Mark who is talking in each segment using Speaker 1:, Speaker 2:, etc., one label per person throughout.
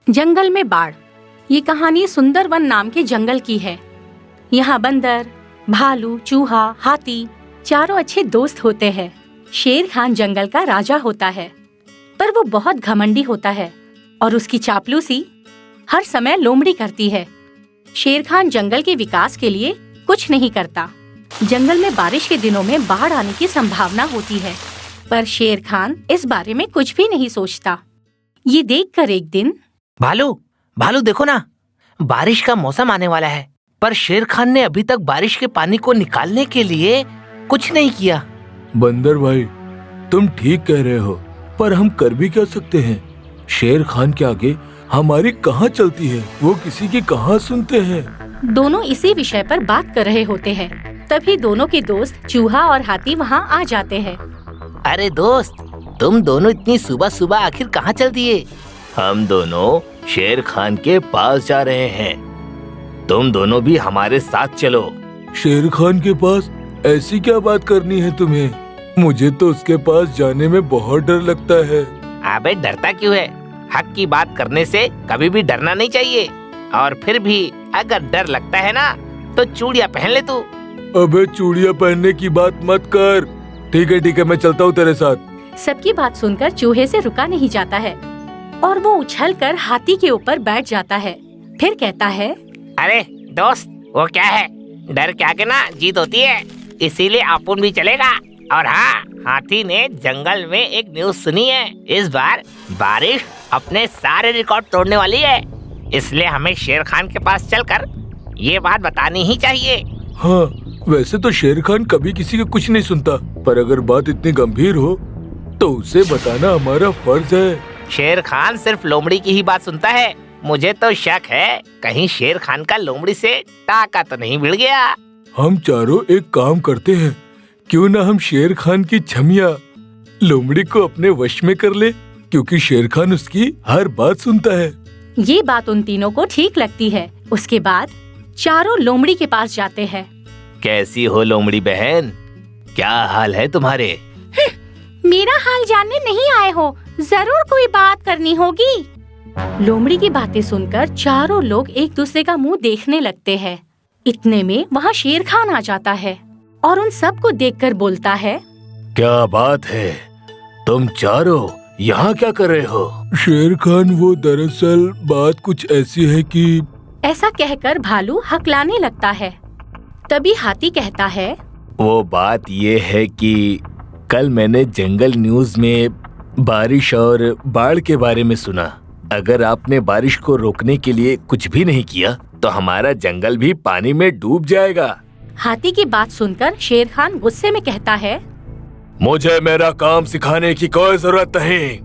Speaker 1: जंगल में बाढ़। ये कहानी सुंदरवन नाम के जंगल की है। यहाँ बंदर, भालू, चूहा, हाथी चारों अच्छे दोस्त होते हैं। शेर खान जंगल का राजा होता है, पर वो बहुत घमंडी होता है और उसकी चापलूसी हर समय लोमड़ी करती है। शेर खान जंगल के विकास के लिए कुछ नहीं करता। जंगल में बारिश के दिनों में बाढ़ आने की संभावना होती है, पर शेर खान इस बारे में कुछ भी नहीं सोचता। ये देखकर एक दिन
Speaker 2: भालू देखो ना, बारिश का मौसम आने वाला है, पर शेर खान ने अभी तक बारिश के पानी को निकालने के लिए कुछ नहीं किया।
Speaker 3: बंदर भाई, तुम ठीक कह रहे हो, पर हम कर भी क्या सकते हैं? शेर खान के आगे हमारी कहाँ चलती है, वो किसी की कहाँ सुनते हैं।
Speaker 1: दोनों इसी विषय पर बात कर रहे होते हैं। तभी दोनों के दोस्त चूहा और हाथी वहाँ आ जाते हैं।
Speaker 2: अरे दोस्त, तुम दोनों इतनी सुबह सुबह आखिर कहाँ चल दिए? हम दोनों शेर खान के पास जा रहे हैं, तुम दोनों भी हमारे साथ चलो।
Speaker 3: शेर खान के पास ऐसी क्या बात करनी है तुम्हें? मुझे तो उसके पास जाने में बहुत डर लगता है।
Speaker 2: अबे डरता क्यों है? हक की बात करने से कभी भी डरना नहीं चाहिए। और फिर भी अगर डर लगता है ना, तो चूड़ियाँ पहन ले तू।
Speaker 3: अबे चूड़ियाँ पहनने की बात मत कर। ठीक है, मैं चलता हूँ तेरे साथ।
Speaker 1: सबकी बात सुनकर चूहे से रुका नहीं जाता है और वो उछलकर हाथी के ऊपर बैठ जाता है। फिर कहता है,
Speaker 2: अरे दोस्त, वो क्या है, डर के आगे ना जीत होती है, इसीलिए अपन भी चलेगा। और हाँ, हाथी ने जंगल में एक न्यूज़ सुनी है। इस बार बारिश अपने सारे रिकॉर्ड तोड़ने वाली है, इसलिए हमें शेर खान के पास चलकर ये बात बतानी ही चाहिए।
Speaker 3: हाँ, वैसे तो शेर खान कभी किसी का कुछ नहीं सुनता, पर अगर बात इतनी गंभीर हो तो उसे बताना हमारा फर्ज है।
Speaker 2: शेर खान सिर्फ लोमड़ी की ही बात सुनता है। मुझे तो शक है कहीं शेर खान का लोमड़ी से टाका तो नहीं भिड़ गया।
Speaker 3: हम चारों एक काम करते हैं, क्यों ना हम शेर खान की छमिया लोमड़ी को अपने वश में कर ले, क्योंकि शेर खान उसकी हर बात सुनता है।
Speaker 1: ये बात उन तीनों को ठीक लगती है। उसके बाद चारों लोमड़ी के पास जाते हैं।
Speaker 2: कैसी हो लोमड़ी बहन, क्या हाल है तुम्हारे?
Speaker 1: मेरा हाल जानने नहीं आए हो, जरूर कोई बात करनी होगी। लोमड़ी की बातें सुनकर चारों लोग एक दूसरे का मुंह देखने लगते हैं। इतने में वहाँ शेर खान आ जाता है और उन सबको देखकर बोलता है,
Speaker 3: क्या बात है, तुम चारों यहाँ क्या कर रहे हो? शेर खान, वो दरअसल बात कुछ ऐसी है कि...
Speaker 1: ऐसा कहकर भालू हकलाने लगता है। तभी हाथी कहता है,
Speaker 3: वो बात ये है कि कल मैंने जंगल न्यूज़ में बारिश और बाढ़ के बारे में सुना। अगर आपने बारिश को रोकने के लिए कुछ भी नहीं किया तो हमारा जंगल भी पानी में डूब जाएगा।
Speaker 1: हाथी की बात सुनकर शेर खान गुस्से में कहता है,
Speaker 3: मुझे मेरा काम सिखाने की कोई जरूरत नहीं,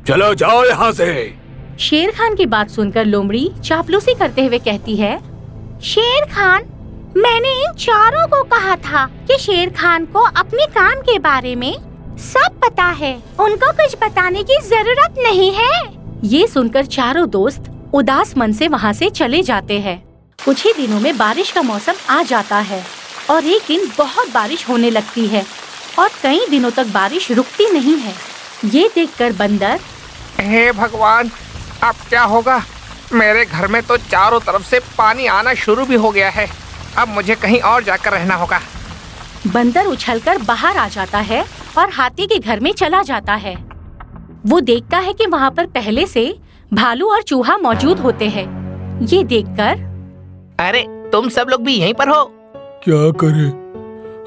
Speaker 3: चलो जाओ यहाँ से।
Speaker 1: शेर खान की बात सुनकर लोमड़ी चापलूसी करते हुए कहती है, शेर खान, मैंने इन चारों को कहा था कि शेर खान को अपने काम के बारे में सब पता है, उनको कुछ बताने की जरूरत नहीं है। ये सुनकर चारों दोस्त उदास मन से वहाँ से चले जाते हैं। कुछ ही दिनों में बारिश का मौसम आ जाता है और एक दिन बहुत बारिश होने लगती है और कई दिनों तक बारिश रुकती नहीं है। ये देखकर बंदर,
Speaker 4: हे भगवान, अब क्या होगा? मेरे घर में तो चारों तरफ से पानी आना शुरू भी हो गया है, अब मुझे कहीं और जाकर रहना होगा।
Speaker 1: बंदर उछलकर बाहर आ जाता है और हाथी के घर में चला जाता है। वो देखता है कि वहाँ पर पहले से भालू और चूहा मौजूद होते हैं। ये देखकर,
Speaker 2: अरे तुम सब लोग भी यहीं पर हो?
Speaker 3: क्या करें,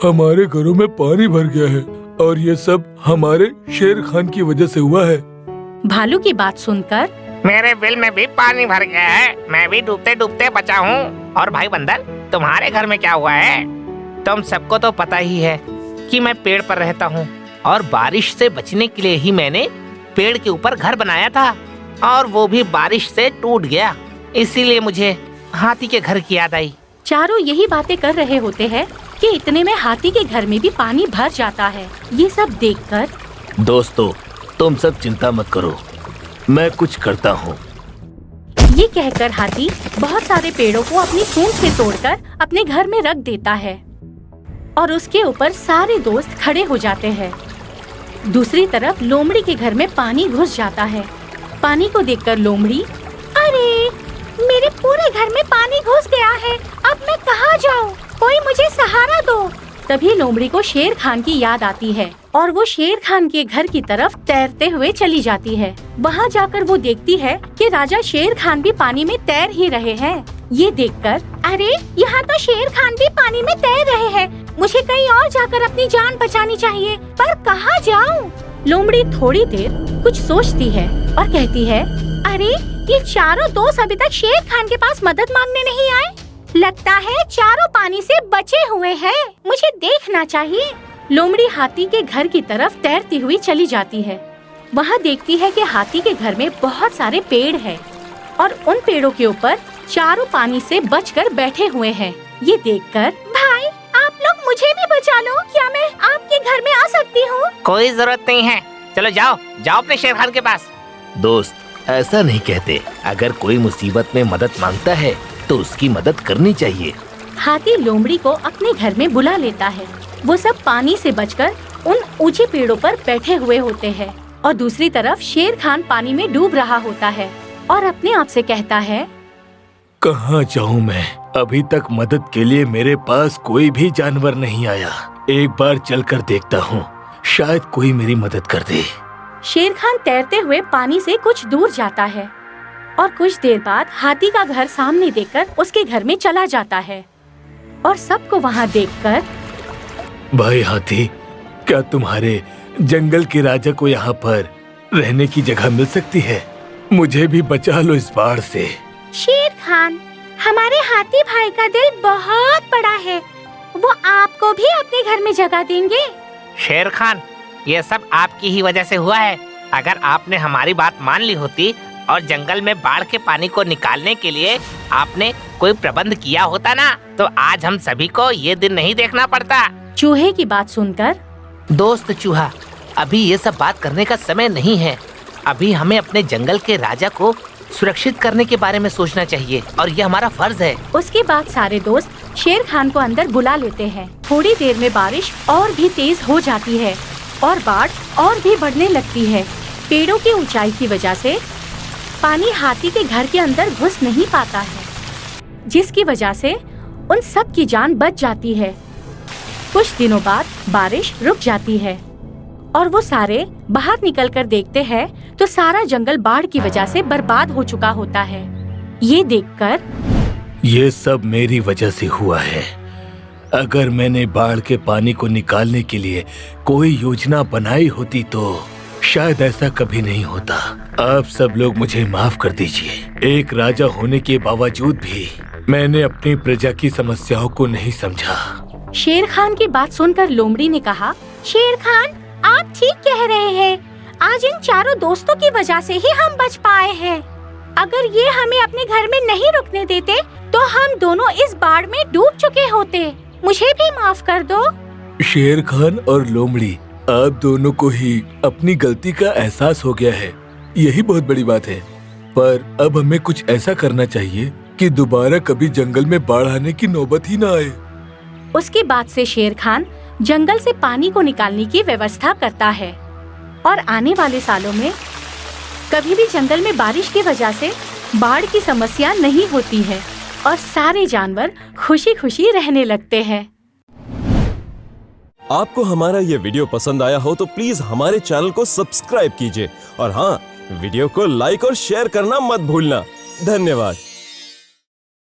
Speaker 3: हमारे घरों में पानी भर गया है और ये सब हमारे शेर खान की वजह से हुआ है।
Speaker 1: भालू की बात सुनकर,
Speaker 4: मेरे बिल में भी पानी भर गया है, मैं भी डूबते डूबते बचा हूँ।
Speaker 2: और भाई बंदर, तुम्हारे घर में क्या हुआ है? तुम सबको तो पता ही है कि मैं पेड़ पर रहता हूँ और बारिश से बचने के लिए ही मैंने पेड़ के ऊपर घर बनाया था, और वो भी बारिश से टूट गया, इसीलिए मुझे हाथी के घर की याद आई।
Speaker 1: चारों यही बातें कर रहे होते हैं कि इतने में हाथी के घर में भी पानी भर जाता है। ये सब देखकर,
Speaker 3: दोस्तों, तुम सब चिंता मत करो, मैं कुछ करता हूँ।
Speaker 1: ये कहकर हाथी बहुत सारे पेड़ों को अपनी सूंड से तोड़कर अपने घर में रख देता है और उसके ऊपर सारे दोस्त खड़े हो जाते हैं। दूसरी तरफ लोमड़ी के घर में पानी घुस जाता है। पानी को देखकर लोमड़ी अरे, मेरे पूरे घर में पानी घुस गया है। अब मैं कहाँ जाऊँ? कोई मुझे सहारा दो। तभी लोमड़ी को शेर खान की याद आती है और वो शेर खान के घर की तरफ तैरते हुए चली जाती है। वहाँ जाकर वो देखती है कि राजा शेर खान भी पानी में तैर ही रहे हैं। ये देखकर, अरे यहाँ तो शेर खान भी पानी में तैर रहे हैं। मुझे कहीं और जाकर अपनी जान बचानी चाहिए, पर कहाँ जाऊँ? लोमड़ी थोड़ी देर कुछ सोचती है और कहती है, अरे ये चारों दोस्त अभी तक शेर खान के पास मदद मांगने नहीं आए। लगता है चारों पानी से बचे हुए हैं। मुझे देखना चाहिए। लोमड़ी हाथी के घर की तरफ तैरती हुई चली जाती है। वहाँ देखती है कि हाथी के घर में बहुत सारे पेड़ हैं और उन पेड़ों के ऊपर चारों पानी से बचकर बैठे हुए हैं। ये देखकर, भाई आप लोग मुझे भी बचा लो। क्या मैं आपके घर में आ सकती हूँ?
Speaker 2: कोई जरूरत नहीं है, चलो जाओ जाओ अपने शेर खान के पास।
Speaker 3: दोस्त, ऐसा नहीं कहते। अगर कोई मुसीबत में मदद मांगता है तो उसकी मदद करनी चाहिए।
Speaker 1: हाथी लोमड़ी को अपने घर में बुला लेता है। वो सब पानी से बचकर उन ऊंचे पेड़ों पर बैठे हुए होते हैं और दूसरी तरफ शेर खान पानी में डूब रहा होता है और अपने आप से कहता है,
Speaker 3: कहाँ जाऊँ मैं? अभी तक मदद के लिए मेरे पास कोई भी जानवर नहीं आया। एक बार चलकर देखता हूँ, शायद कोई मेरी मदद कर दे।
Speaker 1: शेर खान तैरते हुए पानी से कुछ दूर जाता है और कुछ देर बाद हाथी का घर सामने देखकर उसके घर में चला जाता है और सबको वहाँ देखकर,
Speaker 3: भाई हाथी, क्या तुम्हारे जंगल के राजा को यहाँ पर रहने की जगह मिल सकती है? मुझे भी बचा लो इस बाढ़ से।
Speaker 1: शेर खान, हमारे हाथी भाई का दिल बहुत बड़ा है। वो आपको भी अपने घर में जगह देंगे।
Speaker 2: शेर खान, ये सब आपकी ही वजह से हुआ है। अगर आपने हमारी बात मान ली होती और जंगल में बाढ़ के पानी को निकालने के लिए आपने कोई प्रबंध किया होता ना, तो आज हम सभी को ये दिन नहीं देखना पड़ता।
Speaker 1: चूहे की बात सुनकर,
Speaker 2: दोस्त चूहा, अभी ये सब बात करने का समय नहीं है। अभी हमें अपने जंगल के राजा को सुरक्षित करने के बारे में सोचना चाहिए और ये हमारा फर्ज है।
Speaker 1: उसके बाद सारे दोस्त शेर खान को अंदर बुला लेते हैं। थोड़ी देर में बारिश और भी तेज हो जाती है और बाढ़ और भी बढ़ने लगती है। पेड़ों की ऊंचाई की वजह से पानी हाथी के घर के अंदर घुस नहीं पाता है, जिसकी वजह से उन सब की जान बच जाती है। कुछ दिनों बाद बारिश रुक जाती है और वो सारे बाहर निकलकर देखते हैं तो सारा जंगल बाढ़ की वजह से बर्बाद हो चुका होता है। ये देखकर,
Speaker 3: ये सब मेरी वजह से हुआ है। अगर मैंने बाढ़ के पानी को निकालने के लिए कोई योजना बनाई होती तो शायद ऐसा कभी नहीं होता। आप सब लोग मुझे माफ कर दीजिए। एक राजा होने के बावजूद भी मैंने अपनी प्रजा की समस्याओं को नहीं समझा।
Speaker 1: शेर खान की बात सुनकर लोमड़ी ने कहा, शेर खान, आप ठीक कह रहे हैं। आज इन चारों दोस्तों की वजह से ही हम बच पाए हैं। अगर ये हमें अपने घर में नहीं रुकने देते तो हम दोनों इस बाढ़ में डूब चुके होते। मुझे भी माफ कर दो।
Speaker 3: शेर खान और लोमड़ी, आप दोनों को ही अपनी गलती का एहसास हो गया है, यही बहुत बड़ी बात है। पर अब हमें कुछ ऐसा करना चाहिए कि दोबारा कभी जंगल में बाढ़ आने की नौबत ही ना आए।
Speaker 1: उसके बाद से शेर खान जंगल से पानी को निकालने की व्यवस्था करता है और आने वाले सालों में कभी भी जंगल में बारिश की वजह से बाढ़ की समस्या नहीं होती है और सारे जानवर खुशी खुशी रहने लगते हैं।
Speaker 5: आपको हमारा ये वीडियो पसंद आया हो तो प्लीज हमारे चैनल को सब्सक्राइब कीजिए और हाँ, वीडियो को लाइक और शेयर करना मत भूलना। धन्यवाद।